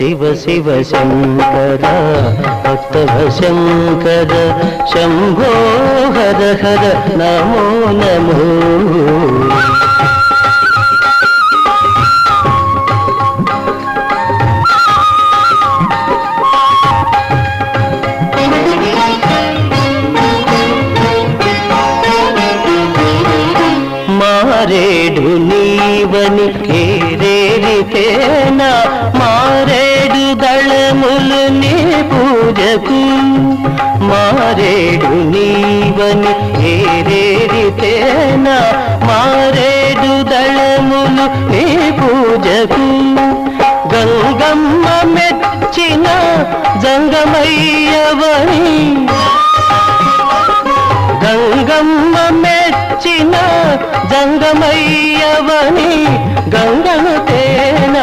శివ శివ శంకర భక్తవ శంకర శంభో హర హర నమో నమో. మారేడు నీవని ఏరేరితేనా మారేడు దళములు నీ పూజకు. మారేడు నీవని ఏరేరితేనా మారేడు దళములు నీ పూజకు. గంగమ్మ మెచ్చిన జంగమయ్యవని గంగమ్మ మెచ్చిన జంగమయ్యవని గంగను తేన